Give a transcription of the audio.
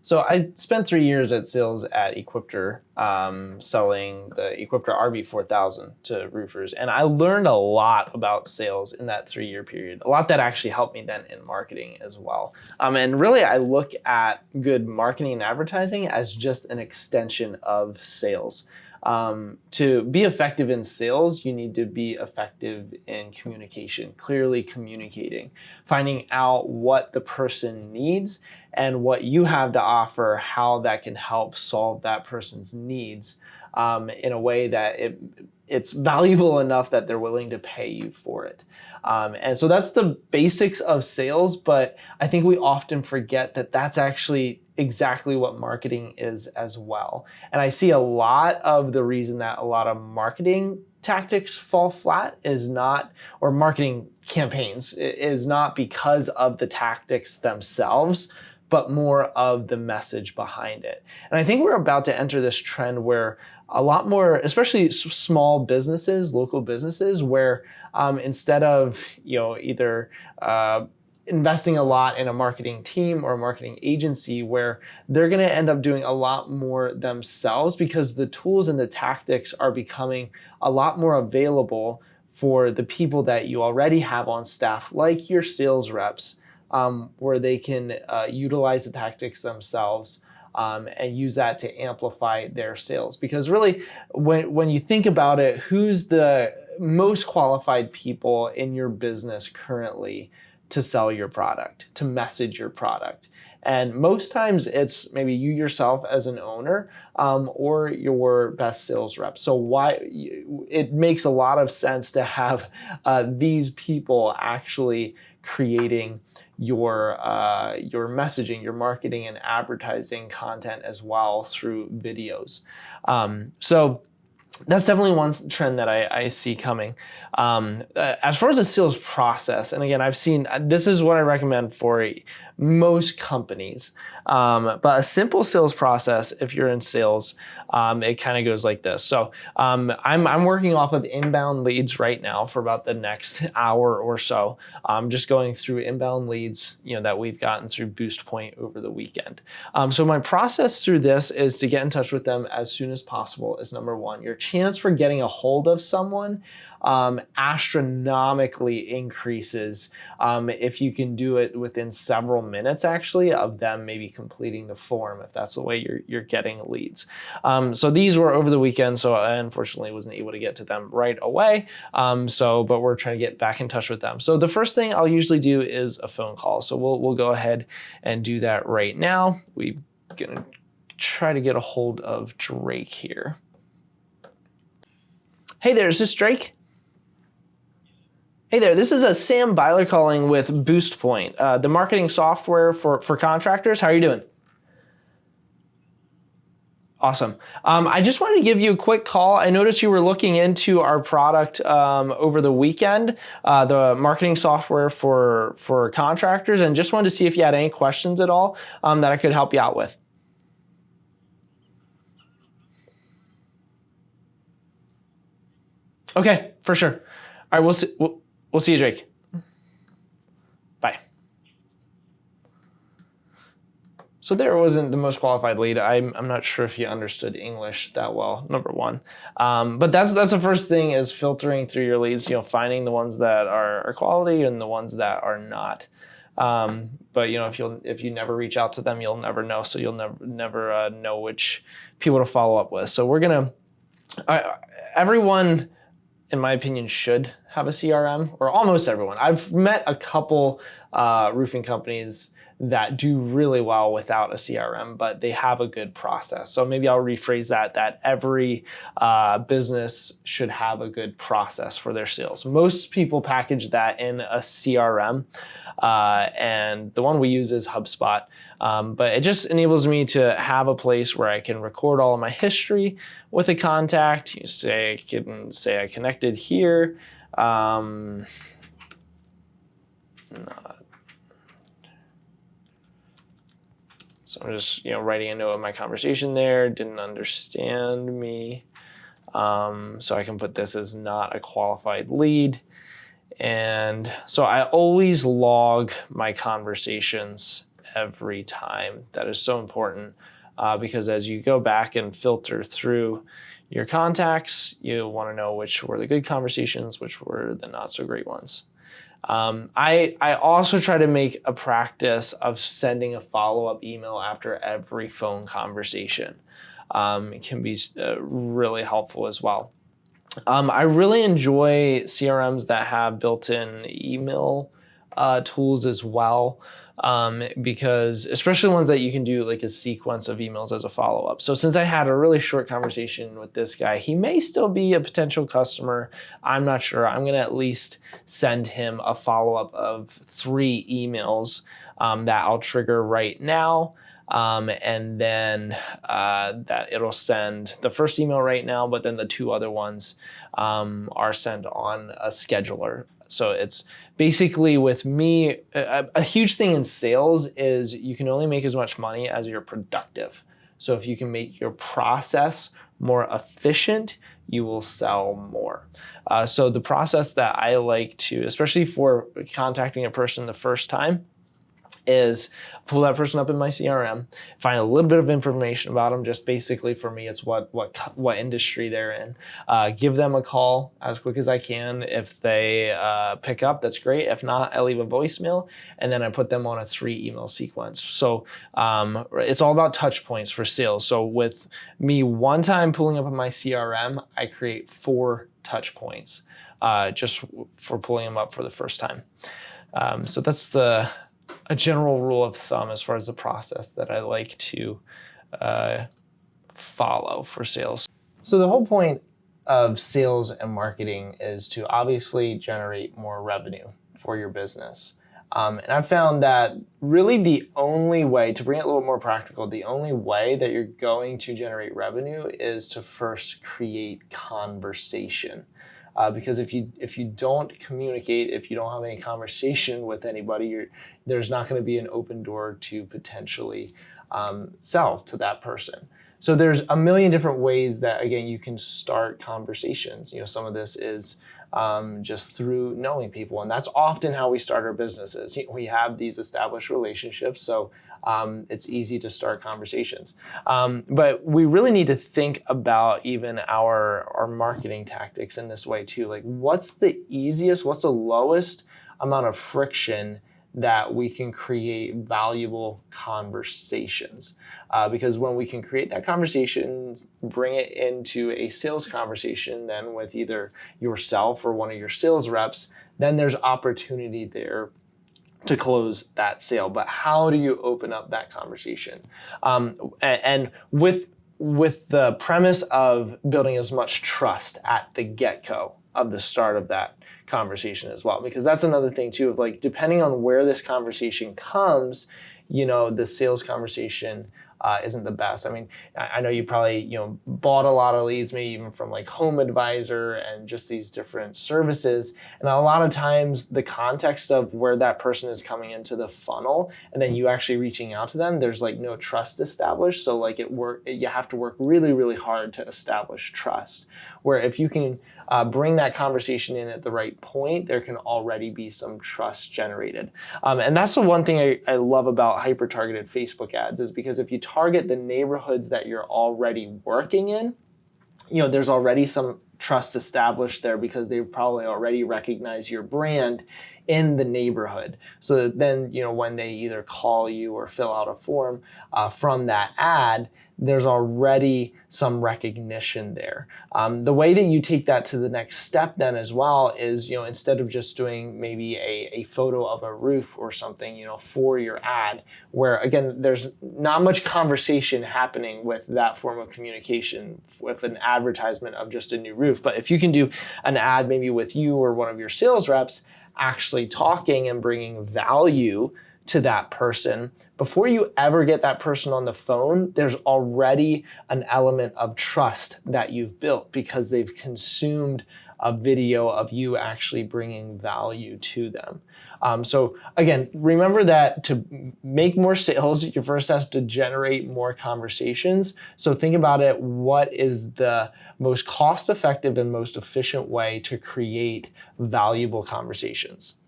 So I spent 3 years at sales at Equipter, selling the Equipter RB4000 to roofers. And I learned a lot about sales in that 3-year period, a lot that actually helped me then in marketing as well. And really, I look at good marketing and advertising as just an extension of sales. To be effective in sales, you need to be effective in communication, clearly communicating, finding out what the person needs and what you have to offer, how that can help solve that person's needs in a way that it's valuable enough that they're willing to pay you for it. And so that's the basics of sales, but I think we often forget that that's actually exactly what marketing is as well. And I see a lot of the reason that a lot of marketing tactics fall flat is not, or marketing campaigns is not because of the tactics themselves, but more of the message behind it. And I think we're about to enter this trend where a lot more, especially small businesses, local businesses, where instead of either investing a lot in a marketing team or a marketing agency, where they're going to end up doing a lot more themselves because the tools and the tactics are becoming a lot more available for the people that you already have on staff, like your sales reps, where they can utilize the tactics themselves and use that to amplify their sales. Because really, when you think about it, who's the most qualified people in your business currently to sell your product, to message your product? And most times it's maybe you yourself as an owner or your best sales rep. So it makes a lot of sense to have these people actually creating your messaging, your marketing and advertising content as well through videos. So that's definitely one trend that I see coming. As far as the sales process, and again, I've seen, this is what I recommend for most companies, but a simple sales process, if you're in sales, it kind of goes like this. So I'm working off of inbound leads right now for about the next hour or so. Just going through inbound leads, that we've gotten through Boost Point over the weekend. So my process through this is to get in touch with them as soon as possible is number one. Your chance for getting a hold of someone astronomically increases if you can do it within several minutes actually of them maybe completing the form, if that's the way you're getting leads. So these were over the weekend, so I unfortunately wasn't able to get to them right away. But we're trying to get back in touch with them. So the first thing I'll usually do is a phone call. So we'll go ahead and do that right now. We're gonna try to get a hold of Drake here. Hey there, is this Drake? Hey there, this is Sam Byler calling with Boost Point, the marketing software for contractors. How are you doing? Awesome. I just wanted to give you a quick call. I noticed you were looking into our product over the weekend, the marketing software for contractors, and just wanted to see if you had any questions at all that I could help you out with. Okay, for sure. All right, we'll see you, Drake. Bye. So there wasn't the most qualified lead. I'm not sure if he understood English that well, number one. But that's the first thing, is filtering through your leads, finding the ones that are quality and the ones that are not. But if you never reach out to them, you'll never know. So you'll never know which people to follow up with. So everyone, in my opinion, should have a CRM, or almost everyone. I've met a couple roofing companies that do really well without a CRM, but they have a good process. So maybe I'll rephrase that every business should have a good process for their sales. Most people package that in a CRM, and the one we use is HubSpot. But it just enables me to have a place where I can record all of my history with a contact. I can say I connected here. So I'm just writing a note of my conversation there. Didn't understand me. So I can put this as not a qualified lead. And so I always log my conversations every time. That is so important because as you go back and filter through your contacts, you want to know which were the good conversations, which were the not so great ones. I also try to make a practice of sending a follow-up email after every phone conversation. It can be really helpful as well. I really enjoy CRMs that have built-in email tools as well, because especially ones that you can do like a sequence of emails as a follow-up. So since I had a really short conversation with this guy, he may still be a potential customer. I'm not sure. I'm going to at least send him a follow-up of 3 emails that I'll trigger right now. And then that it'll send the first email right now, but then the 2 other ones are sent on a scheduler. So it's basically with me, a huge thing in sales is you can only make as much money as you're productive. So if you can make your process more efficient, you will sell more. So the process that I like to, especially for contacting a person the first time, is pull that person up in my CRM, find a little bit of information about them. Just basically for me, it's what industry they're in. Give them a call as quick as I can. If they pick up, that's great. If not, I leave a voicemail, and then I put them on a 3 email sequence. So it's all about touch points for sales. So with me one time pulling up in my CRM, I create 4 touch points just for pulling them up for the first time. So that's a general rule of thumb as far as the process that I like to follow for sales. So the whole point of sales and marketing is to obviously generate more revenue for your business. And I've found that really the only way, to bring it a little more practical, the only way that you're going to generate revenue is to first create conversation. Because if you don't communicate, if you don't have any conversation with anybody, there's not going to be an open door to potentially sell to that person. So there's a million different ways that, again, you can start conversations. Some of this is just through knowing people, and that's often how we start our businesses. We have these established relationships, so it's easy to start conversations. But we really need to think about even our marketing tactics in this way too. Like, what's the easiest, what's the lowest amount of friction that we can create valuable conversations? Because when we can create that conversation, bring it into a sales conversation then with either yourself or one of your sales reps, then there's opportunity there to close that sale. But how do you open up that conversation? And with the premise of building as much trust at the get-go of the start of that conversation as well, because that's another thing too, of like, depending on where this conversation comes, the sales conversation isn't the best. I mean, I know you probably, bought a lot of leads, maybe even from like Home Advisor and just these different services. And a lot of times the context of where that person is coming into the funnel and then you actually reaching out to them, there's like no trust established. So like you have to work really, really hard to establish trust. Where if you can bring that conversation in at the right point, there can already be some trust generated. And that's the one thing I love about hyper-targeted Facebook ads, is because if you target the neighborhoods that you're already working in, there's already some trust established there because they probably already recognize your brand in the neighborhood. So then, when they either call you or fill out a form from that ad, there's already some recognition there. The way that you take that to the next step then as well is, instead of just doing maybe a photo of a roof or something, for your ad, where again, there's not much conversation happening with that form of communication with an advertisement of just a new roof. But if you can do an ad maybe with you or one of your sales reps actually talking and bringing value to that person, before you ever get that person on the phone, there's already an element of trust that you've built because they've consumed a video of you actually bringing value to them. So again, remember that to make more sales, you first have to generate more conversations. So think about it, what is the most cost-effective and most efficient way to create valuable conversations?